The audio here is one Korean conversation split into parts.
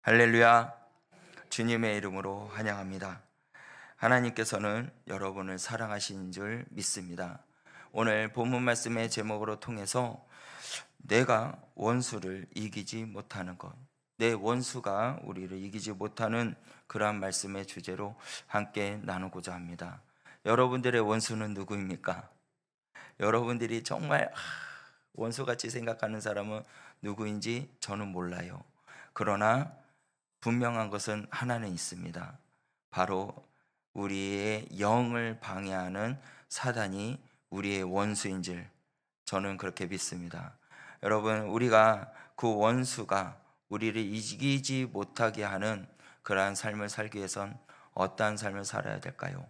할렐루야. 주님의 이름으로 환영합니다. 하나님께서는 여러분을 사랑하신 줄 믿습니다. 오늘 본문 말씀의 제목으로 통해서 내가 원수를 이기지 못하는 것, 내 원수가 우리를 이기지 못하는 그러한 말씀의 주제로 함께 나누고자 합니다. 여러분들의 원수는 누구입니까? 여러분들이 정말 원수같이 생각하는 사람은 누구인지 저는 몰라요. 그러나 분명한 것은 하나는 있습니다. 바로 우리의 영을 방해하는 사단이 우리의 원수인 줄 저는 그렇게 믿습니다. 여러분, 우리가 그 원수가 우리를 이기지 못하게 하는 그러한 삶을 살기 위해선 어떠한 삶을 살아야 될까요?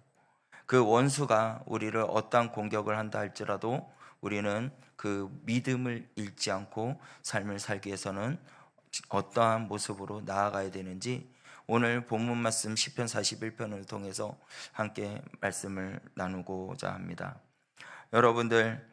그 원수가 우리를 어떠한 공격을 한다 할지라도 우리는 그 믿음을 잃지 않고 삶을 살기 위해서는 어떠한 모습으로 나아가야 되는지 오늘 본문 말씀 시편 41편을 통해서 함께 말씀을 나누고자 합니다. 여러분들,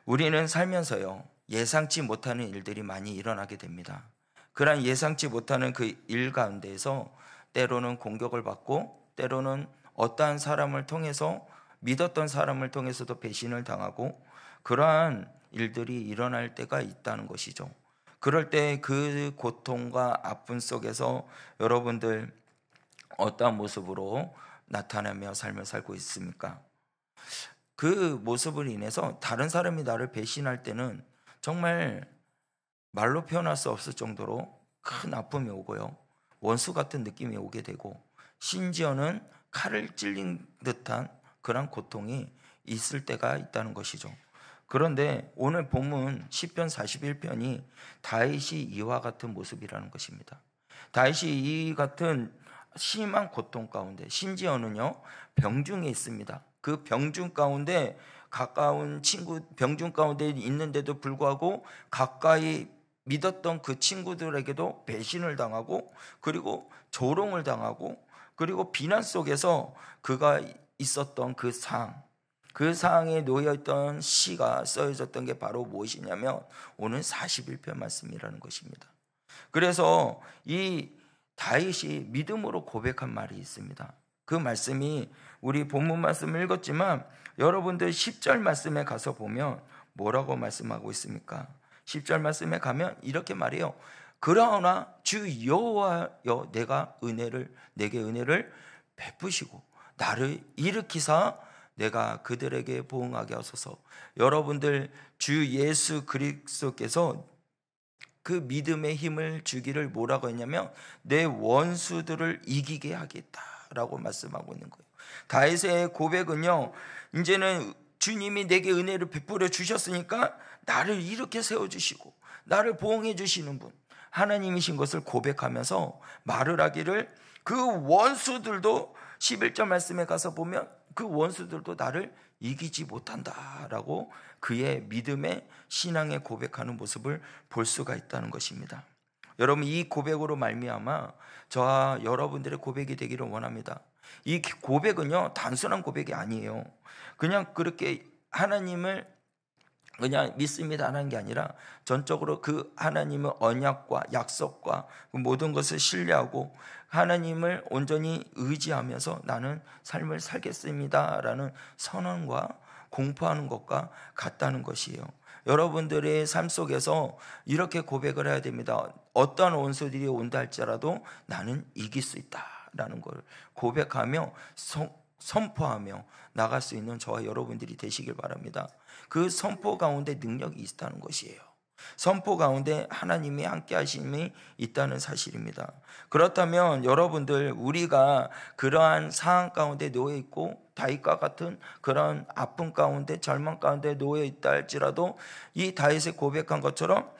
우리는 살면서요 예상치 못하는 일들이 많이 일어나게 됩니다. 그러한 예상치 못하는 그 일 가운데에서 때로는 공격을 받고 때로는 어떠한 사람을 통해서 믿었던 사람을 통해서도 배신을 당하고 그러한 일들이 일어날 때가 있다는 것이죠. 그럴 때 그 고통과 아픔 속에서 여러분들 어떠한 모습으로 나타나며 삶을 살고 있습니까? 그 모습을 인해서 다른 사람이 나를 배신할 때는 정말 말로 표현할 수 없을 정도로 큰 아픔이 오고요, 원수 같은 느낌이 오게 되고 심지어는 칼을 찔린 듯한 그런 고통이 있을 때가 있다는 것이죠. 그런데 오늘 본문 시편 41편이 다윗이 이와 같은 모습이라는 것입니다. 다윗이 이 같은 심한 고통 가운데 심지어는요 병중에 있습니다. 그 병중 가운데 가까운 친구 병중 가운데 있는데도 불구하고 가까이 믿었던 그 친구들에게도 배신을 당하고 그리고 조롱을 당하고 그리고 비난 속에서 그가 있었던 그 상황에 놓여있던 시가 써져졌던 게 바로 무엇이냐면 오늘 41편 말씀이라는 것입니다. 그래서 이 다윗이 믿음으로 고백한 말이 있습니다. 그 말씀이 우리 본문 말씀을 읽었지만 여러분들 10절 말씀에 가서 보면 뭐라고 말씀하고 있습니까? 10절 말씀에 가면 이렇게 말해요. 그러나 주 여호와여 내게 은혜를 베푸시고 나를 일으키사 내가 그들에게 보응하게 하소서. 여러분들 주 예수 그리스도께서 그 믿음의 힘을 주기를 뭐라고 했냐면 내 원수들을 이기게 하겠다라고 말씀하고 있는 거예요. 다윗의 고백은요, 이제는 주님이 내게 은혜를 베풀어 주셨으니까 나를 이렇게 세워주시고 나를 보응해 주시는 분 하나님이신 것을 고백하면서 말을 하기를 그 원수들도 11절 말씀에 가서 보면 그 원수들도 나를 이기지 못한다라고 그의 믿음의 신앙의 고백하는 모습을 볼 수가 있다는 것입니다. 여러분, 이 고백으로 말미암아 저와 여러분들의 고백이 되기를 원합니다. 이 고백은요 단순한 고백이 아니에요. 그냥 그렇게 하나님을 그냥 믿습니다 하는 게 아니라 전적으로 그 하나님의 언약과 약속과 그 모든 것을 신뢰하고 하나님을 온전히 의지하면서 나는 삶을 살겠습니다라는 선언과 공포하는 것과 같다는 것이에요. 여러분들의 삶 속에서 이렇게 고백을 해야 됩니다. 어떠한 원수들이 온다 할지라도 나는 이길 수 있다라는 걸 고백하며 선포하며 나갈 수 있는 저와 여러분들이 되시길 바랍니다. 그 선포 가운데 능력이 있다는 것이에요. 선포 가운데 하나님이 함께 하심이 있다는 사실입니다. 그렇다면 여러분들, 우리가 그러한 상황 가운데 놓여 있고 다윗과 같은 그런 아픔 가운데 절망 가운데 놓여 있다 할지라도 이 다윗의 고백한 것처럼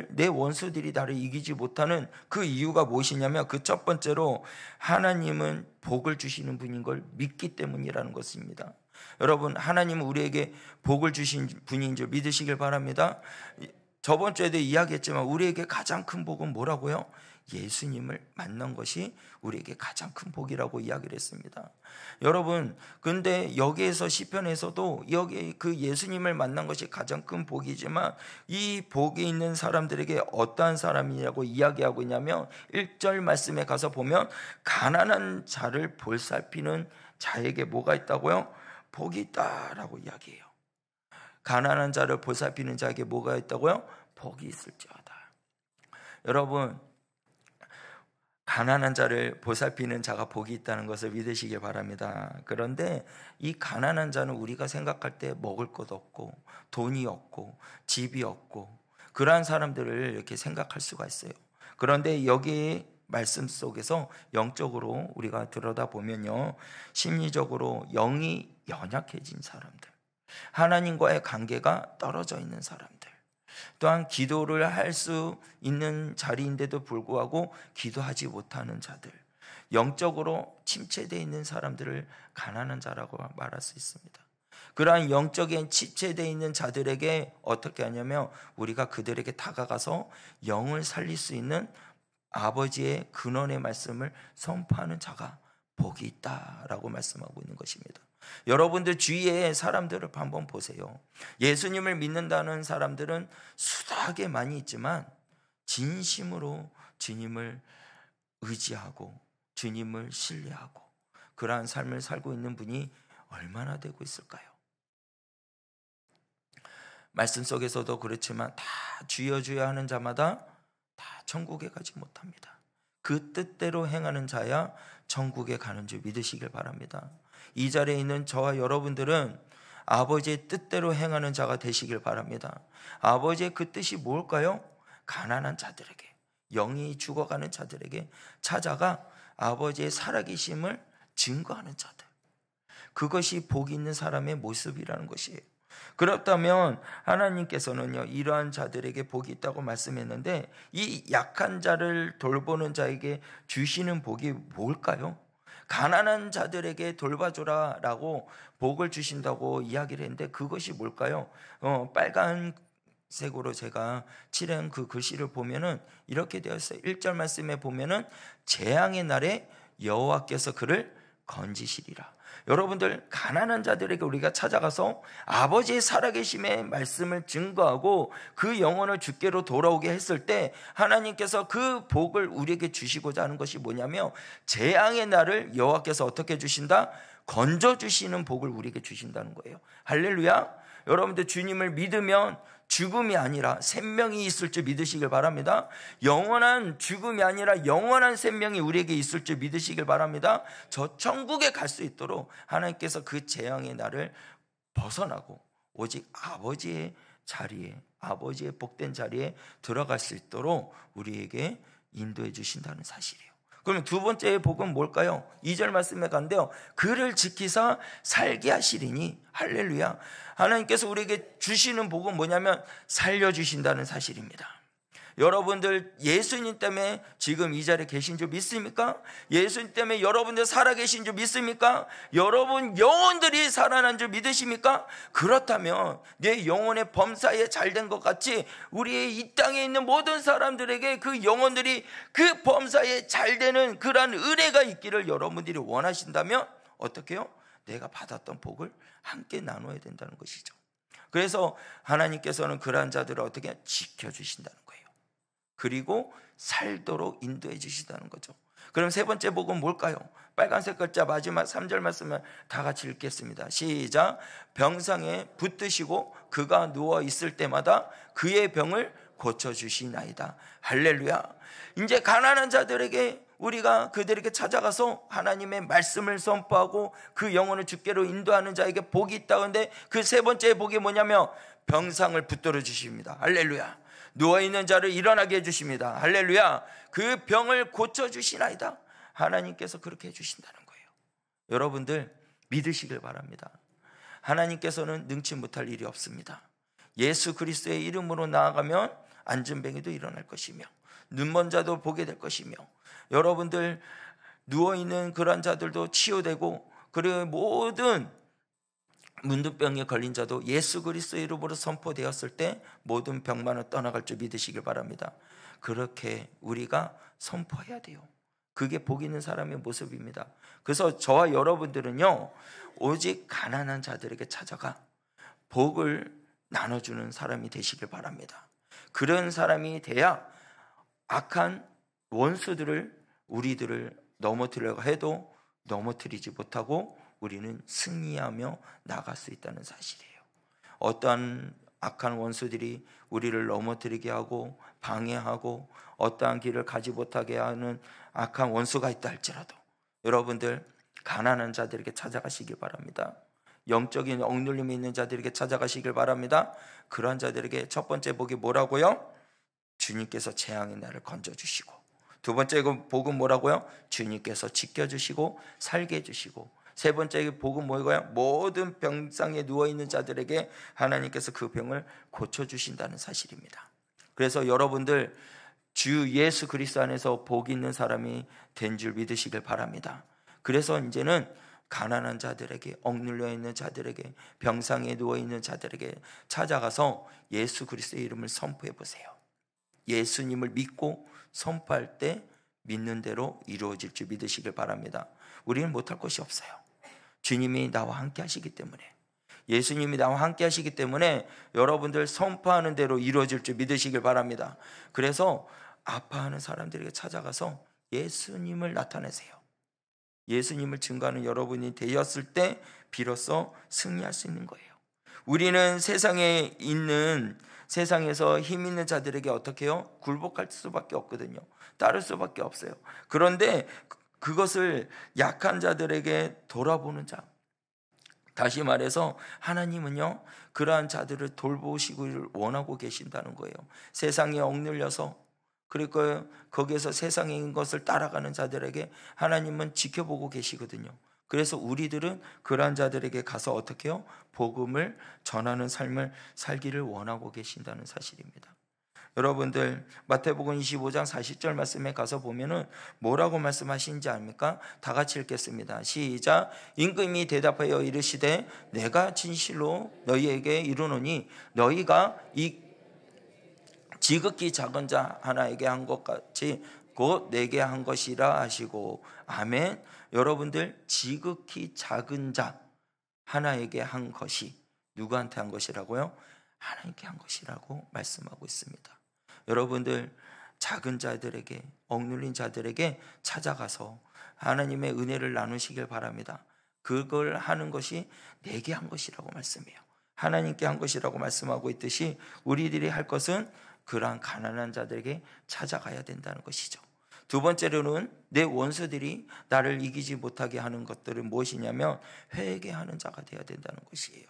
내 원수들이 나를 이기지 못하는 그 이유가 무엇이냐면 그 첫 번째로 하나님은 복을 주시는 분인 걸 믿기 때문이라는 것입니다. 여러분, 하나님은 우리에게 복을 주신 분인 줄 믿으시길 바랍니다. 저번 주에도 이야기했지만 우리에게 가장 큰 복은 뭐라고요? 예수님을 만난 것이 우리에게 가장 큰 복이라고 이야기를 했습니다. 여러분, 근데 여기에서 시편에서도 여기 그 예수님을 만난 것이 가장 큰 복이지만 이 복이 있는 사람들에게 어떠한 사람이냐고 이야기하고 있냐면 1절 말씀에 가서 보면 가난한 자를 볼살피는 자에게 뭐가 있다고요? 복이 있다라고 이야기해요. 가난한 자를 보살피는 자에게 뭐가 있다고요? 복이 있을지어다. 여러분, 가난한 자를 보살피는 자가 복이 있다는 것을 믿으시길 바랍니다. 그런데 이 가난한 자는 우리가 생각할 때 먹을 것 없고 돈이 없고 집이 없고 그러한 사람들을 이렇게 생각할 수가 있어요. 그런데 여기 말씀 속에서 영적으로 우리가 들여다보면요, 심리적으로 영이 연약해진 사람들, 하나님과의 관계가 떨어져 있는 사람들, 또한 기도를 할 수 있는 자리인데도 불구하고 기도하지 못하는 자들, 영적으로 침체되어 있는 사람들을 가난한 자라고 말할 수 있습니다. 그러한 영적인 침체되어 있는 자들에게 어떻게 하냐면 우리가 그들에게 다가가서 영을 살릴 수 있는 아버지의 근원의 말씀을 선포하는 자가 복이 있다라고 말씀하고 있는 것입니다. 여러분들 주위에 사람들을 한번 보세요. 예수님을 믿는다는 사람들은 수다하게 많이 있지만 진심으로 주님을 의지하고 주님을 신뢰하고 그러한 삶을 살고 있는 분이 얼마나 되고 있을까요? 말씀 속에서도 그렇지만 다 주여 주여 하는 자마다 다 천국에 가지 못합니다. 그 뜻대로 행하는 자야 천국에 가는 줄 믿으시길 바랍니다. 이 자리에 있는 저와 여러분들은 아버지의 뜻대로 행하는 자가 되시길 바랍니다. 아버지의 그 뜻이 뭘까요? 가난한 자들에게, 영이 죽어가는 자들에게 찾아가 아버지의 살아계심을 증거하는 자들, 그것이 복이 있는 사람의 모습이라는 것이에요. 그렇다면 하나님께서는요, 이러한 자들에게 복이 있다고 말씀했는데 이 약한 자를 돌보는 자에게 주시는 복이 뭘까요? 가난한 자들에게 돌봐줘라 라고 복을 주신다고 이야기를 했는데 그것이 뭘까요? 빨간색으로 제가 칠한 그 글씨를 보면은 이렇게 되어 있어요. 1절 말씀에 보면은 재앙의 날에 여호와께서 그를 건지시리라. 여러분들, 가난한 자들에게 우리가 찾아가서 아버지의 살아계심의 말씀을 증거하고 그 영혼을 주께로 돌아오게 했을 때 하나님께서 그 복을 우리에게 주시고자 하는 것이 뭐냐면 재앙의 날을 여호와께서 어떻게 주신다? 건져주시는 복을 우리에게 주신다는 거예요. 할렐루야. 여러분들 주님을 믿으면 죽음이 아니라 생명이 있을 줄 믿으시길 바랍니다. 영원한 죽음이 아니라 영원한 생명이 우리에게 있을 줄 믿으시길 바랍니다. 저 천국에 갈 수 있도록 하나님께서 그 재앙의 날을 벗어나고 오직 아버지의 자리에, 아버지의 복된 자리에 들어갈 수 있도록 우리에게 인도해 주신다는 사실이에요. 그러면 두 번째의 복은 뭘까요? 2절 말씀에 간대요. 그를 지키사 살게 하시리니. 할렐루야. 하나님께서 우리에게 주시는 복은 뭐냐면 살려주신다는 사실입니다. 여러분들 예수님 때문에 지금 이 자리에 계신 줄 믿습니까? 예수님 때문에 여러분들 살아계신 줄 믿습니까? 여러분 영혼들이 살아난 줄 믿으십니까? 그렇다면 내 영혼의 범사에 잘된 것 같이 우리의 이 땅에 있는 모든 사람들에게 그 영혼들이 그 범사에 잘되는 그러한 은혜가 있기를 여러분들이 원하신다면 어떻게 해요? 내가 받았던 복을 함께 나눠야 된다는 것이죠. 그래서 하나님께서는 그러한 자들을 어떻게 지켜주신다는 거예요. 그리고 살도록 인도해 주시다는 거죠. 그럼 세 번째 복은 뭘까요? 빨간색 글자 마지막 3절 말씀을 다 같이 읽겠습니다. 시작. 병상에 붙드시고 그가 누워 있을 때마다 그의 병을 고쳐주시나이다. 할렐루야. 이제 가난한 자들에게 우리가 그들에게 찾아가서 하나님의 말씀을 선포하고 그 영혼을 주께로 인도하는 자에게 복이 있다는데 그 세 번째 복이 뭐냐면 병상을 붙들어 주십니다. 할렐루야. 누워있는 자를 일어나게 해주십니다. 할렐루야. 그 병을 고쳐주시나이다. 하나님께서 그렇게 해주신다는 거예요. 여러분들 믿으시길 바랍니다. 하나님께서는 능치 못할 일이 없습니다. 예수 그리스도의 이름으로 나아가면 안전뱅이도 일어날 것이며 눈먼 자도 보게 될 것이며 여러분들 누워있는 그런 자들도 치유되고 그리고 모든 문둥병에 걸린 자도 예수 그리스도의 이름으로 선포되었을 때 모든 병만은 떠나갈 줄 믿으시길 바랍니다. 그렇게 우리가 선포해야 돼요. 그게 복 있는 사람의 모습입니다. 그래서 저와 여러분들은요, 오직 가난한 자들에게 찾아가 복을 나눠주는 사람이 되시길 바랍니다. 그런 사람이 돼야 악한 원수들을, 우리들을 넘어뜨리려고 해도 넘어뜨리지 못하고 우리는 승리하며 나갈 수 있다는 사실이에요. 어떠한 악한 원수들이 우리를 넘어뜨리게 하고 방해하고 어떠한 길을 가지 못하게 하는 악한 원수가 있다 할지라도 여러분들 가난한 자들에게 찾아가시길 바랍니다. 영적인 억눌림이 있는 자들에게 찾아가시길 바랍니다. 그러한 자들에게 첫 번째 복이 뭐라고요? 주님께서 재앙의 날을 건져주시고, 두 번째 복은 뭐라고요? 주님께서 지켜주시고 살게 해주시고, 세 번째 복은 뭐예요? 모든 병상에 누워있는 자들에게 하나님께서 그 병을 고쳐주신다는 사실입니다. 그래서 여러분들 주 예수 그리스도 안에서 복 있는 사람이 된 줄 믿으시길 바랍니다. 그래서 이제는 가난한 자들에게, 억눌려 있는 자들에게, 병상에 누워 있는 자들에게 찾아가서 예수 그리스도의 이름을 선포해 보세요. 예수님을 믿고 선포할 때 믿는 대로 이루어질 줄 믿으시길 바랍니다. 우리는 못할 것이 없어요. 주님이 나와 함께 하시기 때문에, 예수님이 나와 함께 하시기 때문에 여러분들 선포하는 대로 이루어질 줄 믿으시길 바랍니다. 그래서 아파하는 사람들에게 찾아가서 예수님을 나타내세요. 예수님을 증거하는 여러분이 되었을 때 비로소 승리할 수 있는 거예요. 우리는 세상에서 힘 있는 자들에게 어떻게 해요? 굴복할 수밖에 없거든요. 따를 수밖에 없어요. 그런데 그것을 약한 자들에게 돌아보는 자, 다시 말해서 하나님은요, 그러한 자들을 돌보시기를 원하고 계신다는 거예요. 세상에 억눌려서, 그러니까 거기에서 세상에 있는 것을 따라가는 자들에게 하나님은 지켜보고 계시거든요. 그래서 우리들은 그러한 자들에게 가서 어떻게 해요? 복음을 전하는 삶을 살기를 원하고 계신다는 사실입니다. 여러분들 마태복음 25장 40절 말씀에 가서 보면은 뭐라고 말씀하시는지 압니까? 다 같이 읽겠습니다. 시작. 임금이 대답하여 이르시되 내가 진실로 너희에게 이르노니 너희가 이 지극히 작은 자 하나에게 한 것 같이 곧 내게 한 것이라 하시고. 아멘. 여러분들 지극히 작은 자 하나에게 한 것이 누구한테 한 것이라고요? 하나님께 한 것이라고 말씀하고 있습니다. 여러분들 작은 자들에게, 억눌린 자들에게 찾아가서 하나님의 은혜를 나누시길 바랍니다. 그걸 하는 것이 내게 한 것이라고 말씀해요. 하나님께 한 것이라고 말씀하고 있듯이 우리들이 할 것은 그러한 가난한 자들에게 찾아가야 된다는 것이죠. 두 번째로는 내 원수들이 나를 이기지 못하게 하는 것들은 무엇이냐면 회개하는 자가 되어야 된다는 것이에요.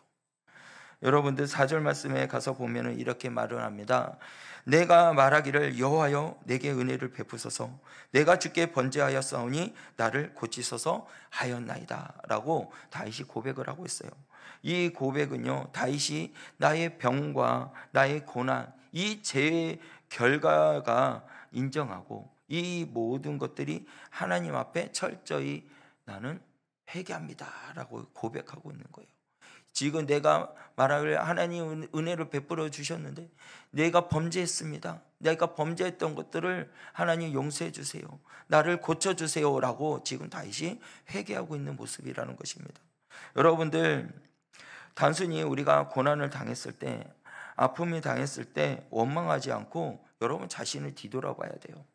여러분들 4절 말씀에 가서 보면 이렇게 말을 합니다. 내가 말하기를 여호와여 내게 은혜를 베푸소서, 내가 주께 번제하였사오니 나를 고치소서 하였나이다 라고 다윗이 고백을 하고 있어요. 이 고백은요, 다윗이 나의 병과 나의 고난, 이 죄의 결과가 인정하고 이 모든 것들이 하나님 앞에 철저히 나는 회개합니다 라고 고백하고 있는 거예요. 지금 내가 말하길 하나님 은혜를 베풀어 주셨는데 내가 범죄했습니다. 내가 범죄했던 것들을 하나님 용서해 주세요. 나를 고쳐주세요 라고 지금 다윗이 회개하고 있는 모습이라는 것입니다. 여러분들 단순히 우리가 고난을 당했을 때, 아픔이 당했을 때 원망하지 않고 여러분 자신을 뒤돌아봐야 돼요.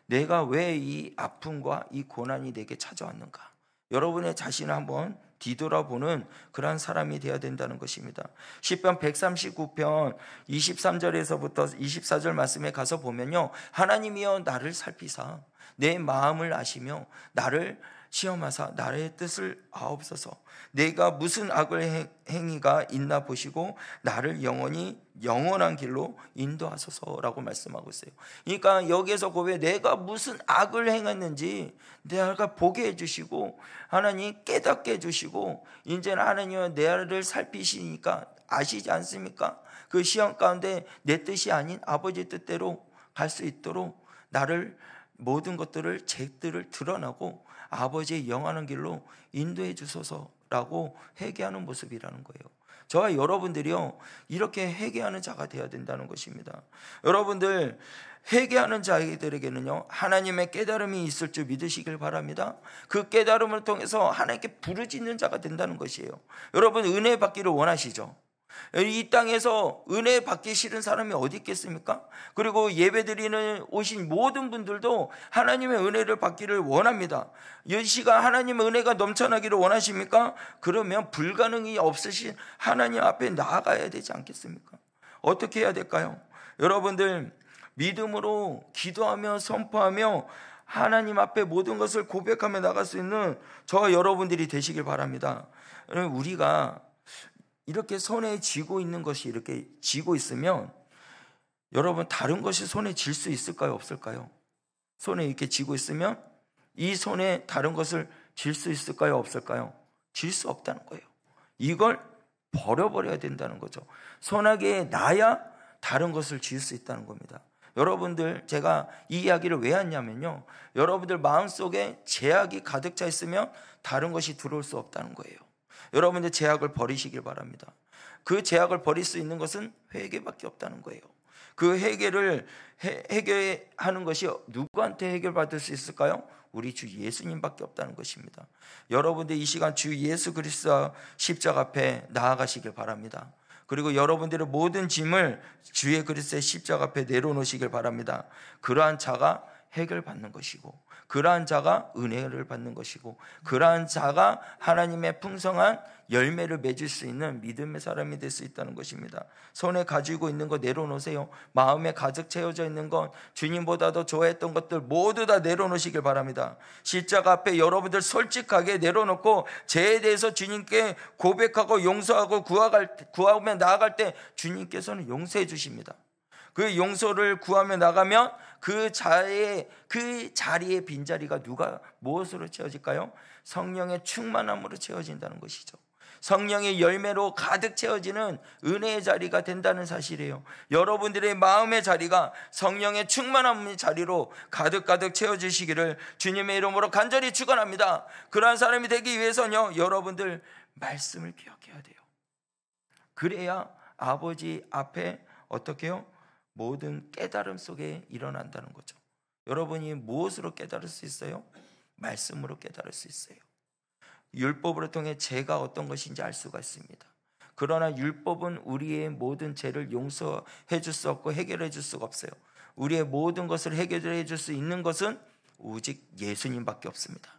내가 왜 이 아픔과 이 고난이 내게 찾아왔는가? 여러분의 자신을 한번 뒤돌아보는 그러한 사람이 되어야 된다는 것입니다. 시편 139편 23절에서부터 24절 말씀에 가서 보면요, 하나님이여 나를 살피사 내 마음을 아시며 나를 시험하사 나의 뜻을 아옵소서. 내가 무슨 악을 행위가 있나 보시고 나를 영원한 길로 인도하소서라고 말씀하고 있어요. 그러니까 여기에서 고백, 내가 무슨 악을 행했는지 내가 보게 해주시고 하나님 깨닫게 해주시고, 이제는 하나님은 내를 살피시니까 아시지 않습니까? 그 시험 가운데 내 뜻이 아닌 아버지 뜻대로 갈 수 있도록 나를 모든 것들을 제 뜻을 드러나고 아버지의 영원한 길로 인도해 주소서라고 회개하는 모습이라는 거예요. 저와 여러분들이요, 이렇게 회개하는 자가 되어야 된다는 것입니다. 여러분들, 회개하는 자들에게는요, 하나님의 깨달음이 있을 줄 믿으시길 바랍니다. 그 깨달음을 통해서 하나님께 부르짖는 자가 된다는 것이에요. 여러분, 은혜 받기를 원하시죠? 이 땅에서 은혜 받기 싫은 사람이 어디 있겠습니까? 그리고 예배드리는 오신 모든 분들도 하나님의 은혜를 받기를 원합니다. 이 시간 하나님의 은혜가 넘쳐나기를 원하십니까? 그러면 불가능이 없으신 하나님 앞에 나아가야 되지 않겠습니까? 어떻게 해야 될까요? 여러분들, 믿음으로 기도하며 선포하며 하나님 앞에 모든 것을 고백하며 나갈 수 있는 저와 여러분들이 되시길 바랍니다. 우리가 이렇게 손에 쥐고 있는 것이 이렇게 쥐고 있으면 여러분, 다른 것이 손에 질 수 있을까요? 없을까요? 손에 이렇게 쥐고 있으면 이 손에 다른 것을 질 수 있을까요? 없을까요? 질 수 없다는 거예요. 이걸 버려버려야 된다는 거죠. 손아귀에 놔야 다른 것을 쥘 수 있다는 겁니다. 여러분들, 제가 이 이야기를 왜 하냐면요, 여러분들 마음속에 제약이 가득 차 있으면 다른 것이 들어올 수 없다는 거예요. 여러분들 제약을 버리시길 바랍니다. 그 제약을 버릴 수 있는 것은 회개밖에 없다는 거예요. 그 회개를 해결하는 것이 누구한테 해결받을 수 있을까요? 우리 주 예수님밖에 없다는 것입니다. 여러분들 이 시간 주 예수 그리스도 십자가 앞에 나아가시길 바랍니다. 그리고 여러분들의 모든 짐을 주의 그리스도의 십자가 앞에 내려놓으시길 바랍니다. 그러한 자가 해결받는 것이고, 그러한 자가 은혜를 받는 것이고, 그러한 자가 하나님의 풍성한 열매를 맺을 수 있는 믿음의 사람이 될 수 있다는 것입니다. 손에 가지고 있는 거 내려놓으세요. 마음에 가득 채워져 있는 건 주님보다도 좋아했던 것들 모두 다 내려놓으시길 바랍니다. 십자가 앞에 여러분들 솔직하게 내려놓고 죄에 대해서 주님께 고백하고 용서하고 구하며 나아갈 때 주님께서는 용서해 주십니다. 그 용서를 구하며 나가면 그 자리의 빈자리가 누가 무엇으로 채워질까요? 성령의 충만함으로 채워진다는 것이죠. 성령의 열매로 가득 채워지는 은혜의 자리가 된다는 사실이에요. 여러분들의 마음의 자리가 성령의 충만함의 자리로 가득 채워지시기를 주님의 이름으로 간절히 축원합니다. 그러한 사람이 되기 위해서는요, 여러분들 말씀을 기억해야 돼요. 그래야 아버지 앞에 어떻게 해요? 모든 깨달음 속에 일어난다는 거죠. 여러분이 무엇으로 깨달을 수 있어요? 말씀으로 깨달을 수 있어요. 율법으로 통해 죄가 어떤 것인지 알 수가 있습니다. 그러나 율법은 우리의 모든 죄를 용서해 줄 수 없고 해결해 줄 수가 없어요. 우리의 모든 것을 해결해 줄 수 있는 것은 오직 예수님밖에 없습니다.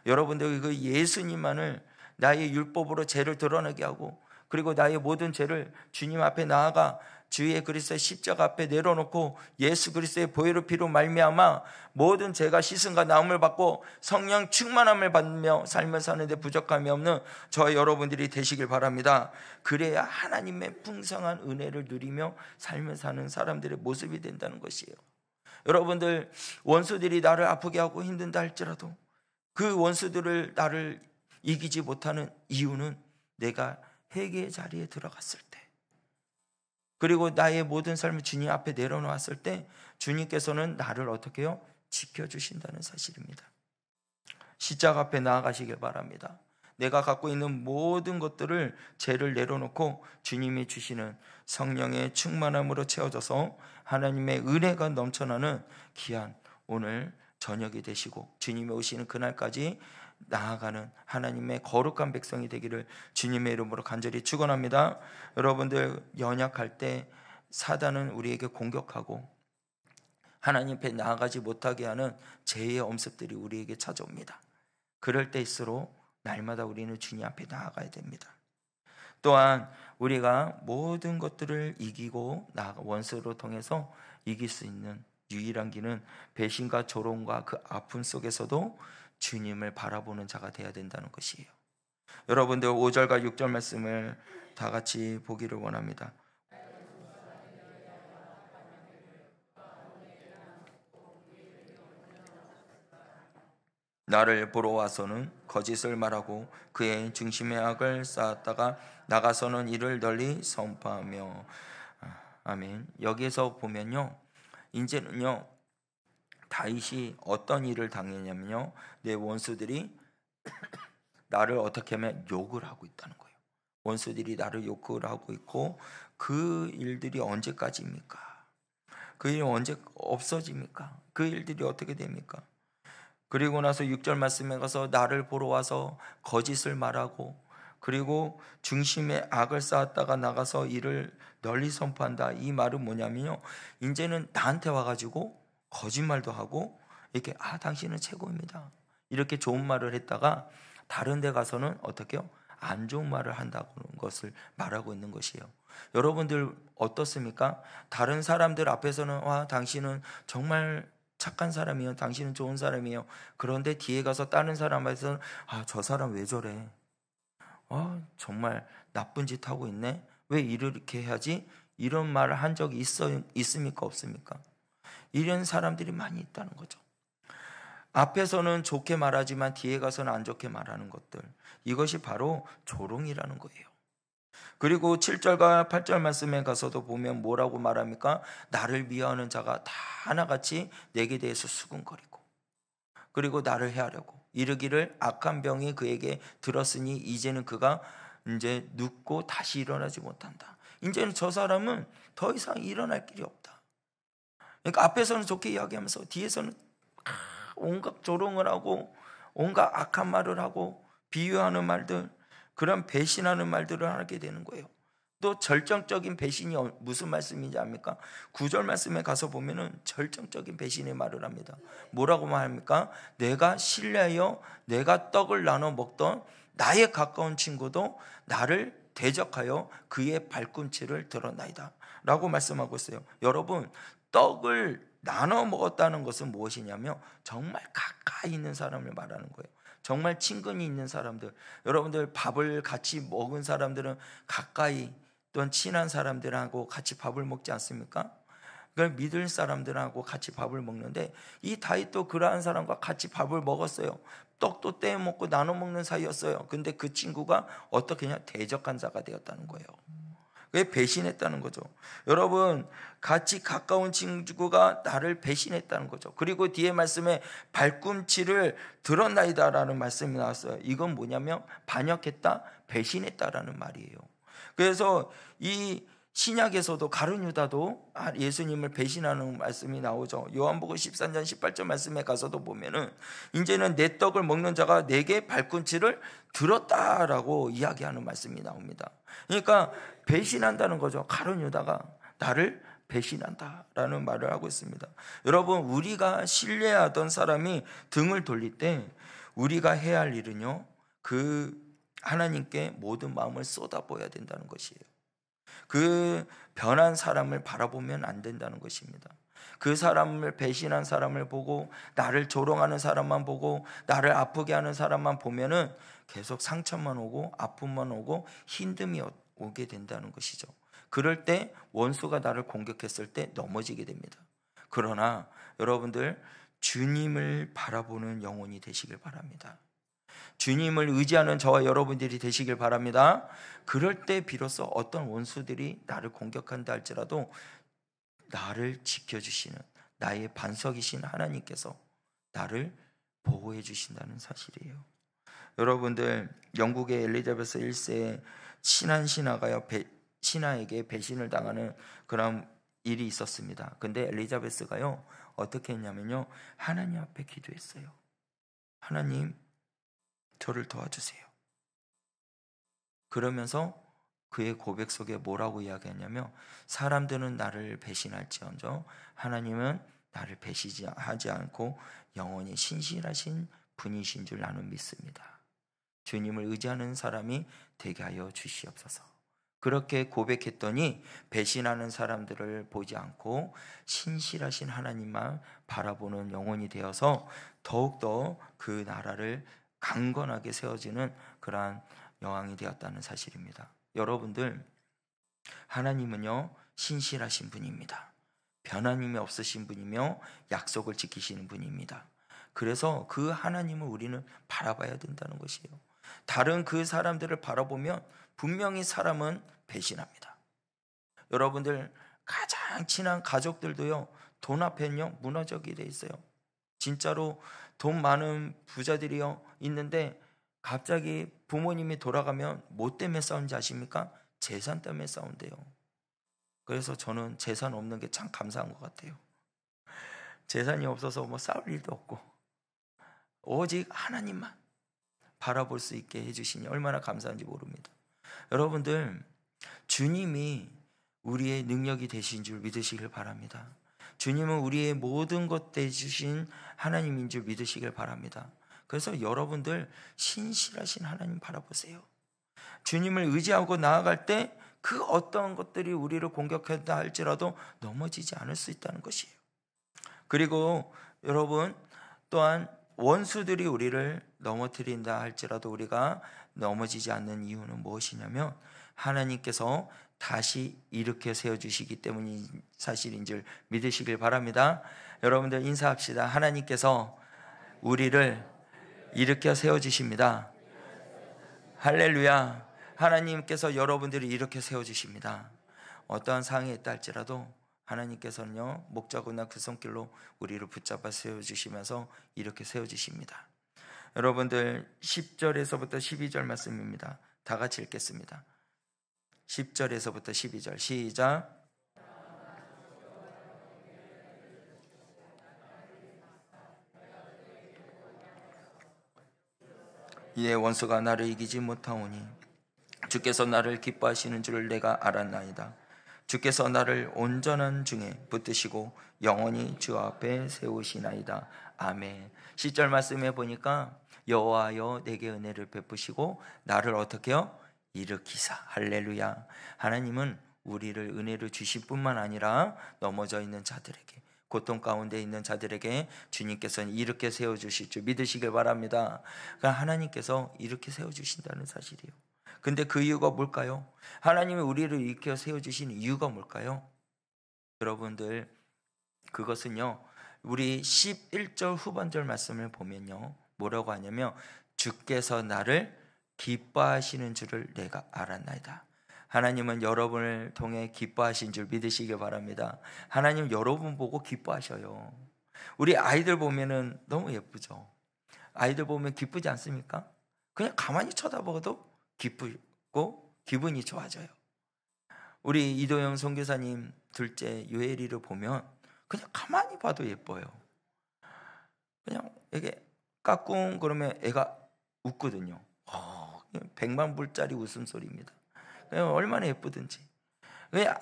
여러분들, 그 예수님만을 나의 율법으로 죄를 드러나게 하고, 그리고 나의 모든 죄를 주님 앞에 나아가 주의 그리스도의 십자가 앞에 내려놓고 예수 그리스도의 보혈의 피로 말미암아 모든 죄가 씻음과 나음을 받고 성령 충만함을 받으며 삶을 사는데 부족함이 없는 저와 여러분들이 되시길 바랍니다. 그래야 하나님의 풍성한 은혜를 누리며 삶을 사는 사람들의 모습이 된다는 것이에요. 여러분들, 원수들이 나를 아프게 하고 힘든다 할지라도 그 원수들을 나를 이기지 못하는 이유는 내가 회개의 자리에 들어갔을 때, 그리고 나의 모든 삶을 주님 앞에 내려놓았을 때 주님께서는 나를 어떻게 해요? 지켜주신다는 사실입니다. 십자가 앞에 나아가시길 바랍니다. 내가 갖고 있는 모든 것들을 죄를 내려놓고 주님이 주시는 성령의 충만함으로 채워져서 하나님의 은혜가 넘쳐나는 귀한 오늘 저녁이 되시고 주님이 오시는 그날까지 나아가는 하나님의 거룩한 백성이 되기를 주님의 이름으로 간절히 축원합니다. 여러분들, 연약할 때 사단은 우리에게 공격하고 하나님 앞에 나아가지 못하게 하는 죄의 엄습들이 우리에게 찾아옵니다. 그럴 때일수록 날마다 우리는 주님 앞에 나아가야 됩니다. 또한 우리가 모든 것들을 이기고 원수로 통해서 이길 수 있는 유일한 길은 배신과 조롱과 그 아픔 속에서도 주님을 바라보는 자가 되어야 된다는 것이에요. 여러분들 5절과 6절 말씀을 다 같이 보기를 원합니다. 나를 보러 와서는 거짓을 말하고 그의 중심에 악을 쌓았다가 나가서는 이를 널리 선포하며. 아멘. 여기에서 보면요, 이제는요, 다윗이 어떤 일을 당했냐면요, 내 원수들이 나를 어떻게 하면 욕을 하고 있다는 거예요. 원수들이 나를 욕을 하고 있고 그 일들이 언제까지입니까? 그 일이 언제 없어집니까? 그 일들이 어떻게 됩니까? 그리고 나서 6절 말씀에 가서 나를 보러 와서 거짓을 말하고 그리고 중심에 악을 쌓았다가 나가서 이를 널리 선포한다. 이 말은 뭐냐면요, 이제는 나한테 와가지고 거짓말도 하고 이렇게 당신은 최고입니다, 이렇게 좋은 말을 했다가 다른 데 가서는 어떻게요? 안 좋은 말을 한다는 것을 말하고 있는 것이에요. 여러분들 어떻습니까? 다른 사람들 앞에서는 당신은 정말 착한 사람이에요, 당신은 좋은 사람이에요. 그런데 뒤에 가서 다른 사람 앞에서는 저 사람 왜 저래, 정말 나쁜 짓 하고 있네, 왜 이렇게 해야지, 이런 말을 한 적이 있습니까 없습니까? 이런 사람들이 많이 있다는 거죠. 앞에서는 좋게 말하지만 뒤에 가서는 안 좋게 말하는 것들, 이것이 바로 조롱이라는 거예요. 그리고 7절과 8절 말씀에 가서도 보면 뭐라고 말합니까? 나를 미워하는 자가 다 하나같이 내게 대해서 수군거리고 그리고 나를 해하려고 이르기를 악한 병이 그에게 들었으니 이제는 그가 이제 눕고 다시 일어나지 못한다. 이제는 저 사람은 더 이상 일어날 길이 없다. 그러니까 앞에서는 좋게 이야기하면서 뒤에서는 온갖 조롱을 하고 온갖 악한 말을 하고 비유하는 말들, 그런 배신하는 말들을 하게 되는 거예요. 또 절정적인 배신이 무슨 말씀인지 압니까? 9절 말씀에 가서 보면은 절정적인 배신의 말을 합니다. 뭐라고 말합니까? 내가 신뢰하여 내가 떡을 나눠 먹던 나의 가까운 친구도 나를 대적하여 그의 발꿈치를 들었나이다 라고 말씀하고 있어요. 여러분, 떡을 나눠 먹었다는 것은 무엇이냐면 정말 가까이 있는 사람을 말하는 거예요. 정말 친근히 있는 사람들, 여러분들 밥을 같이 먹은 사람들은 가까이 또는 친한 사람들하고 같이 밥을 먹지 않습니까? 그걸 믿을 사람들하고 같이 밥을 먹는데 이 다윗도 그러한 사람과 같이 밥을 먹었어요. 떡도 떼어 먹고 나눠 먹는 사이였어요. 근데 그 친구가 어떻게 했냐? 대적한 자가 되었다는 거예요. 왜? 배신했다는 거죠. 여러분, 같이 가까운 친구가 나를 배신했다는 거죠. 그리고 뒤에 말씀에 발꿈치를 들었나이다 라는 말씀이 나왔어요. 이건 뭐냐면 반역했다, 배신했다라는 말이에요. 그래서 이 신약에서도 가룟 유다도 예수님을 배신하는 말씀이 나오죠. 요한복음 13장 18절 말씀에 가서도 보면은 이제는 내 떡을 먹는 자가 내게 발꿈치를 들었다라고 이야기하는 말씀이 나옵니다. 그러니까 배신한다는 거죠. 가룟 유다가 나를 배신한다라는 말을 하고 있습니다. 여러분, 우리가 신뢰하던 사람이 등을 돌릴 때 우리가 해야 할 일은요, 그 하나님께 모든 마음을 쏟아부어야 된다는 것이에요. 그 변한 사람을 바라보면 안 된다는 것입니다. 그 사람을 배신한 사람을 보고 나를 조롱하는 사람만 보고 나를 아프게 하는 사람만 보면은 계속 상처만 오고 아픔만 오고 힘듦이 오게 된다는 것이죠. 그럴 때 원수가 나를 공격했을 때 넘어지게 됩니다. 그러나 여러분들, 주님을 바라보는 영혼이 되시길 바랍니다. 주님을 의지하는 저와 여러분들이 되시길 바랍니다. 그럴 때 비로소 어떤 원수들이 나를 공격한다 할지라도 나를 지켜주시는 나의 반석이신 하나님께서 나를 보호해 주신다는 사실이에요. 여러분들, 영국의 엘리자베스 1세의 친한 신하에게 배신을 당하는 그런 일이 있었습니다. 근데 엘리자베스가요, 어떻게 했냐면요, 하나님 앞에 기도했어요. 하나님, 저를 도와주세요. 그러면서 그의 고백 속에 뭐라고 이야기했냐면, 사람들은 나를 배신할지언정 하나님은 나를 배신하지 않고 영원히 신실하신 분이신 줄 나는 믿습니다. 주님을 의지하는 사람이 되게 하여 주시옵소서. 그렇게 고백했더니 배신하는 사람들을 보지 않고 신실하신 하나님만 바라보는 영혼이 되어서 더욱더 그 나라를 강건하게 세워지는 그러한 여왕이 되었다는 사실입니다. 여러분들, 하나님은요, 신실하신 분입니다. 변함이 없으신 분이며 약속을 지키시는 분입니다. 그래서 그 하나님을 우리는 바라봐야 된다는 것이에요. 다른 그 사람들을 바라보면 분명히 사람은 배신합니다. 여러분들, 가장 친한 가족들도요, 돈 앞에는요 무너지게 돼 있어요. 진짜로 돈 많은 부자들이요 있는데 갑자기 부모님이 돌아가면 뭐 때문에 싸운지 아십니까? 재산 때문에 싸운대요. 그래서 저는 재산 없는 게 참 감사한 것 같아요. 재산이 없어서 뭐 싸울 일도 없고 오직 하나님만 바라볼 수 있게 해주시니 얼마나 감사한지 모릅니다. 여러분들, 주님이 우리의 능력이 되신 줄 믿으시길 바랍니다. 주님은 우리의 모든 것 되주신 하나님인 줄 믿으시길 바랍니다. 그래서 여러분들 신실하신 하나님 바라보세요. 주님을 의지하고 나아갈 때 그 어떤 것들이 우리를 공격한다 할지라도 넘어지지 않을 수 있다는 것이에요. 그리고 여러분, 또한 원수들이 우리를 넘어뜨린다 할지라도 우리가 넘어지지 않는 이유는 무엇이냐면 하나님께서 다시 일으켜 세워주시기 때문인 사실인 줄 믿으시길 바랍니다. 여러분들 인사합시다. 하나님께서 우리를 일으켜 세워주십니다. 할렐루야. 하나님께서 여러분들을 일으켜 세워주십니다. 어떠한 상황에 있다 할지라도 하나님께서는요, 목자구나 그 손길로 우리를 붙잡아 세워주시면서 이렇게 세워주십니다. 여러분들 10절에서부터 12절 말씀입니다. 다 같이 읽겠습니다. 10절에서부터 12절 시작. 이에 원수가 나를 이기지 못하오니 주께서 나를 기뻐하시는 줄을 내가 알았나이다. 주께서 나를 온전한 중에 붙드시고 영원히 주 앞에 세우시나이다. 아멘. 10절 말씀에 보니까 여호와여 내게 은혜를 베푸시고 나를 어떻게 해요? 일으키사. 할렐루야. 하나님은 우리를 은혜를 주실 뿐만 아니라 넘어져 있는 자들에게, 고통 가운데 있는 자들에게 주님께서는 이렇게 세워주실 줄 믿으시길 바랍니다. 그러니까 하나님께서 이렇게 세워주신다는 사실이에요. 근데 그 이유가 뭘까요? 하나님이 우리를 일으켜 세워주신 이유가 뭘까요? 여러분들, 그것은요, 우리 11절 후반절 말씀을 보면요, 뭐라고 하냐면 주께서 나를 기뻐하시는 줄을 내가 알았나이다. 하나님은 여러분을 통해 기뻐하신 줄 믿으시길 바랍니다. 하나님 여러분 보고 기뻐하셔요. 우리 아이들 보면은 너무 예쁘죠? 아이들 보면 기쁘지 않습니까? 그냥 가만히 쳐다봐도 기쁘고 기분이 좋아져요. 우리 이도영 선교사님 둘째 요엘이를 보면 그냥 가만히 봐도 예뻐요. 그냥 이게 까꿍 그러면 애가 웃거든요. 100만 불짜리 웃음소리입니다. 얼마나 예쁘든지.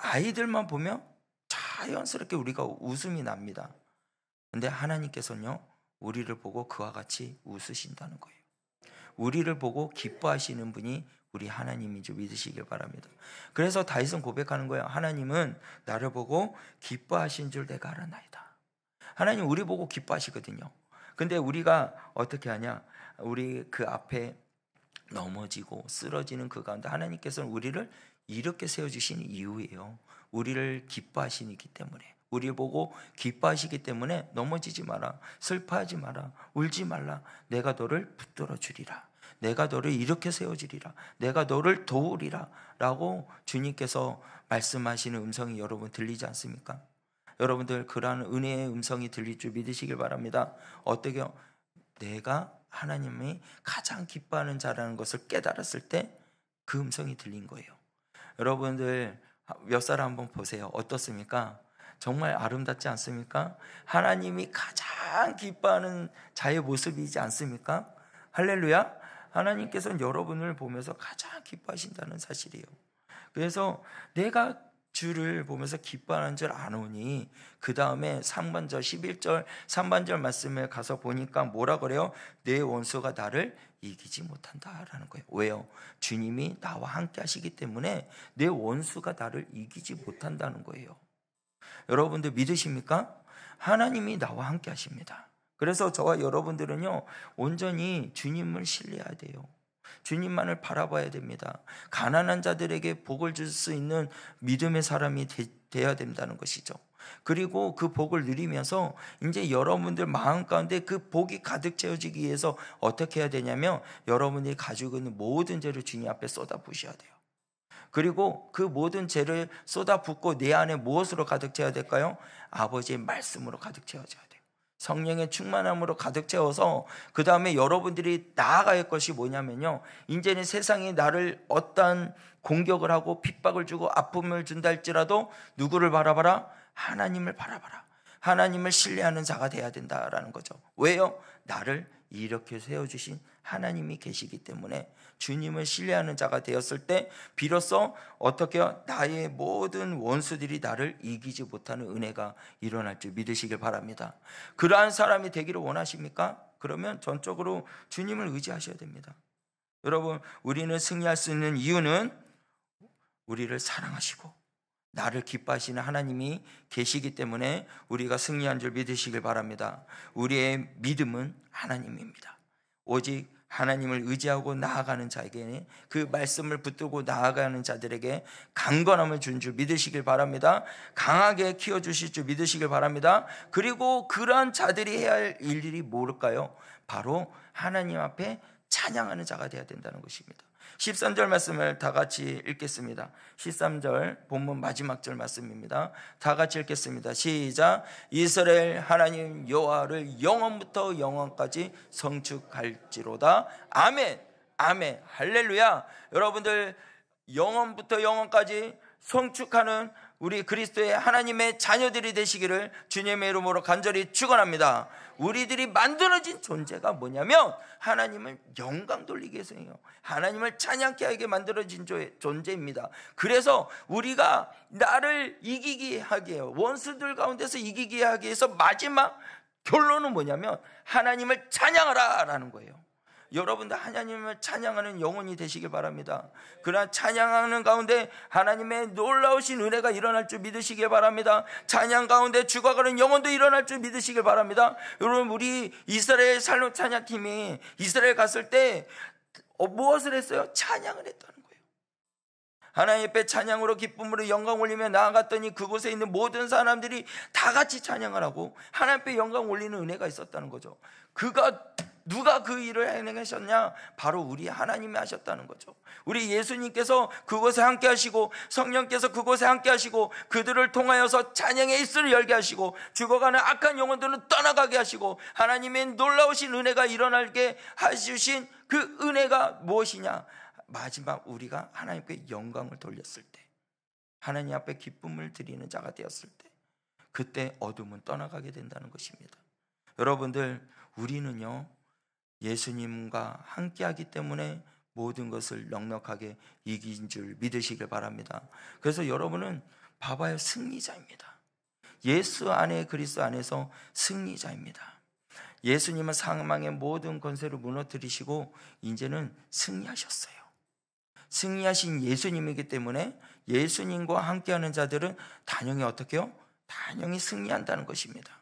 아이들만 보면 자연스럽게 우리가 웃음이 납니다. 근데 하나님께서는요, 우리를 보고 그와 같이 웃으신다는 거예요. 우리를 보고 기뻐하시는 분이 우리 하나님인 줄 믿으시길 바랍니다. 그래서 다윗은 고백하는 거예요. 하나님은 나를 보고 기뻐하신 줄 내가 알아나이다. 하나님 우리 보고 기뻐하시거든요. 근데 우리가 어떻게 하냐? 우리 그 앞에 넘어지고 쓰러지는 그 가운데 하나님께서는 우리를 이렇게 세워주신 이유예요. 우리를 기뻐하시기 때문에, 우리 보고 기뻐하시기 때문에 넘어지지 마라, 슬퍼하지 마라, 울지 말라. 내가 너를 붙들어 주리라. 내가 너를 이렇게 세워주리라. 내가 너를 도우리라 라고 주님께서 말씀하시는 음성이 여러분 들리지 않습니까? 여러분들 그러한 은혜의 음성이 들릴 줄 믿으시길 바랍니다. 어떻게요? 내가 하나님이 가장 기뻐하는 자라는 것을 깨달았을 때 그 음성이 들린 거예요. 여러분들 몇 살 한번 보세요. 어떻습니까? 정말 아름답지 않습니까? 하나님이 가장 기뻐하는 자의 모습이지 않습니까? 할렐루야. 하나님께서는 여러분을 보면서 가장 기뻐하신다는 사실이에요. 그래서 내가 주를 보면서 기뻐하는 줄 아노니, 그 다음에 상반절 11절 상반절 말씀에 가서 보니까 뭐라 그래요? 내 원수가 나를 이기지 못한다라는 거예요. 왜요? 주님이 나와 함께 하시기 때문에 내 원수가 나를 이기지 못한다는 거예요. 여러분들 믿으십니까? 하나님이 나와 함께 하십니다. 그래서 저와 여러분들은요, 온전히 주님을 신뢰해야 돼요. 주님만을 바라봐야 됩니다. 가난한 자들에게 복을 줄 수 있는 믿음의 사람이 되어야 된다는 것이죠. 그리고 그 복을 누리면서 이제 여러분들 마음 가운데 그 복이 가득 채워지기 위해서 어떻게 해야 되냐면 여러분이 가지고 있는 모든 죄를 주님 앞에 쏟아부으셔야 돼요. 그리고 그 모든 죄를 쏟아붓고 내 안에 무엇으로 가득 채워야 될까요? 아버지의 말씀으로 가득 채워져야 돼요. 성령의 충만함으로 가득 채워서 그 다음에 여러분들이 나아갈 것이 뭐냐면요, 이제는 세상이 나를 어떠한 공격을 하고 핍박을 주고 아픔을 준다 할지라도 누구를 바라봐라? 하나님을 바라봐라. 하나님을 신뢰하는 자가 돼야 된다라는 거죠. 왜요? 나를 이렇게 세워주신 하나님이 계시기 때문에 주님을 신뢰하는 자가 되었을 때 비로소 어떻게 나의 모든 원수들이 나를 이기지 못하는 은혜가 일어날 줄 믿으시길 바랍니다. 그러한 사람이 되기를 원하십니까? 그러면 전적으로 주님을 의지하셔야 됩니다. 여러분, 우리는 승리할 수 있는 이유는 우리를 사랑하시고 나를 기뻐하시는 하나님이 계시기 때문에 우리가 승리한 줄 믿으시길 바랍니다. 우리의 믿음은 하나님입니다. 오직 하나님을 의지하고 나아가는 자에게, 그 말씀을 붙들고 나아가는 자들에게 강건함을 준 줄 믿으시길 바랍니다. 강하게 키워주실 줄 믿으시길 바랍니다. 그리고 그러한 자들이 해야 할 일들이 뭘까요? 바로 하나님 앞에 찬양하는 자가 되어야 된다는 것입니다. 13절 말씀을 다 같이 읽겠습니다. 13절 본문 마지막 절 말씀입니다. 다 같이 읽겠습니다. 시작. 이스라엘 하나님 여호와를 영원부터 영원까지 성축할지로다. 아멘. 아멘. 할렐루야. 여러분들, 영원부터 영원까지 성축하는 우리 그리스도의 하나님의 자녀들이 되시기를 주님의 이름으로 간절히 축원합니다. 우리들이 만들어진 존재가 뭐냐면 하나님을 영광 돌리기 위해서예요. 하나님을 찬양케 하게 만들어진 존재입니다. 그래서 우리가 나를 이기게 하게 해요. 원수들 가운데서 이기게 하기 위해서 마지막 결론은 뭐냐면 하나님을 찬양하라 라는 거예요. 여러분들 하나님을 찬양하는 영혼이 되시길 바랍니다. 그러나 찬양하는 가운데 하나님의 놀라우신 은혜가 일어날 줄 믿으시길 바랍니다. 찬양 가운데 죽어가는 영혼도 일어날 줄 믿으시길 바랍니다. 여러분, 우리 이스라엘 살로 찬양팀이 이스라엘 갔을 때 무엇을 했어요? 찬양을 했다는 거예요. 하나님 앞에 찬양으로 기쁨으로 영광 올리며 나아갔더니 그곳에 있는 모든 사람들이 다 같이 찬양을 하고 하나님 앞에 영광 올리는 은혜가 있었다는 거죠. 누가 그 일을 해내셨냐? 바로 우리 하나님이 하셨다는 거죠. 우리 예수님께서 그곳에 함께 하시고 성령께서 그곳에 함께 하시고 그들을 통하여서 찬양의 입술을 열게 하시고 죽어가는 악한 영혼들은 떠나가게 하시고 하나님의 놀라우신 은혜가 일어나게 해주신 그 은혜가 무엇이냐? 마지막 우리가 하나님께 영광을 돌렸을 때, 하나님 앞에 기쁨을 드리는 자가 되었을 때, 그때 어둠은 떠나가게 된다는 것입니다. 여러분들, 우리는요 예수님과 함께하기 때문에 모든 것을 넉넉하게 이긴 줄 믿으시길 바랍니다. 그래서 여러분은 봐봐요, 승리자입니다. 예수 안에, 그리스도 안에서 승리자입니다. 예수님은 사망의 모든 권세를 무너뜨리시고 이제는 승리하셨어요. 승리하신 예수님이기 때문에 예수님과 함께하는 자들은 단연히 어떻게 해요? 단연히 승리한다는 것입니다.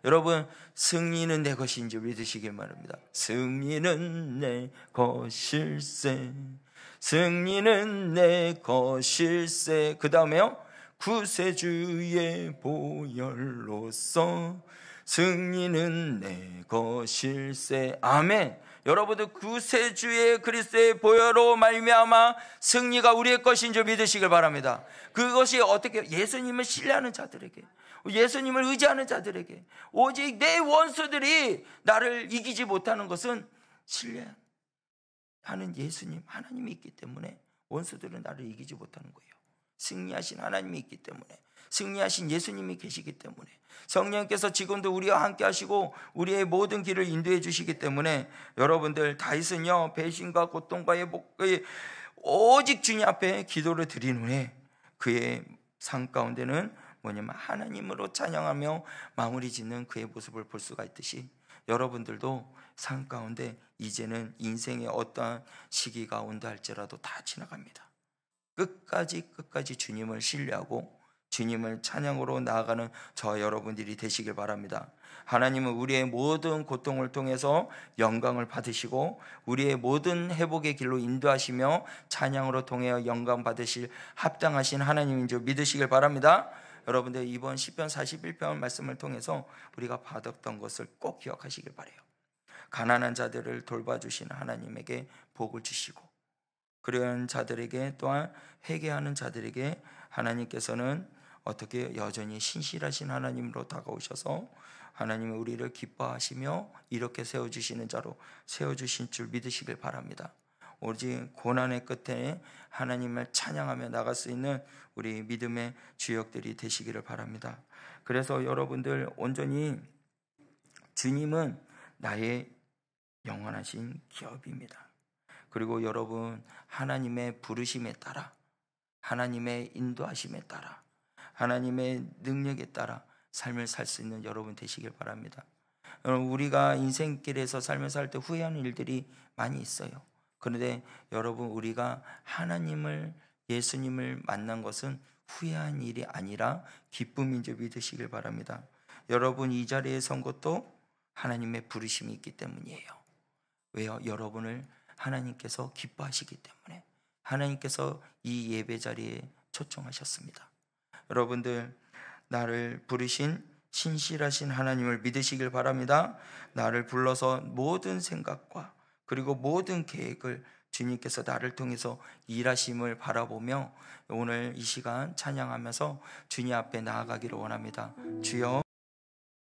여러분, 승리는 내 것인 줄 믿으시길 바랍니다. 승리는 내 것일세, 승리는 내 것일세. 그 다음에요, 구세주의 보혈로서 승리는 내 것일세. 아멘. 여러분들, 구세주의 그리스도의 보혈로 말미암아 승리가 우리의 것인 줄 믿으시길 바랍니다. 그것이 어떻게? 예수님을 신뢰하는 자들에게, 예수님을 의지하는 자들에게, 오직 내 원수들이 나를 이기지 못하는 것은 신뢰하는 예수님, 하나님이 있기 때문에 원수들은 나를 이기지 못하는 거예요. 승리하신 하나님이 있기 때문에, 승리하신 예수님이 계시기 때문에, 성령께서 지금도 우리와 함께 하시고 우리의 모든 길을 인도해 주시기 때문에, 여러분들, 다윗은요 배신과 고통과의 목에 오직 주님 앞에 기도를 드린 후에 그의 삶 가운데는 뭐냐면 하나님으로 찬양하며 마무리 짓는 그의 모습을 볼 수가 있듯이, 여러분들도 삶 가운데 이제는 인생의 어떠한 시기가 온다 할지라도 다 지나갑니다. 끝까지 주님을 신뢰하고 주님을 찬양으로 나아가는 저 여러분들이 되시길 바랍니다. 하나님은 우리의 모든 고통을 통해서 영광을 받으시고 우리의 모든 회복의 길로 인도하시며 찬양으로 통하여 영광 받으실 합당하신 하나님인 줄 믿으시길 바랍니다. 여러분들, 이번 시편 41편 말씀을 통해서 우리가 받았던 것을 꼭 기억하시길 바라요. 가난한 자들을 돌봐주신 하나님에게 복을 주시고, 그러한 자들에게 또한 회개하는 자들에게 하나님께서는 어떻게 여전히 신실하신 하나님으로 다가오셔서 하나님은 우리를 기뻐하시며 이렇게 세워주시는 자로 세워주신 줄 믿으시길 바랍니다. 오직 고난의 끝에 하나님을 찬양하며 나갈 수 있는 우리 믿음의 주역들이 되시기를 바랍니다. 그래서 여러분들 온전히 주님은 나의 영원하신 기업입니다. 그리고 여러분 하나님의 부르심에 따라, 하나님의 인도하심에 따라, 하나님의 능력에 따라 삶을 살 수 있는 여러분 되시길 바랍니다. 여러분, 우리가 인생길에서 삶을 살 때 후회하는 일들이 많이 있어요. 그런데 여러분, 우리가 하나님을, 예수님을 만난 것은 후회한 일이 아니라 기쁨인 줄 믿으시길 바랍니다. 여러분 이 자리에 선 것도 하나님의 부르심이 있기 때문이에요. 왜요? 여러분을 하나님께서 기뻐하시기 때문에 하나님께서 이 예배 자리에 초청하셨습니다. 여러분들, 나를 부르신 신실하신 하나님을 믿으시길 바랍니다. 나를 불러서 모든 생각과 그리고 모든 계획을 주님께서 나를 통해서 일하심을 바라보며 오늘 이 시간 찬양하면서 주님 앞에 나아가기를 원합니다. 주여,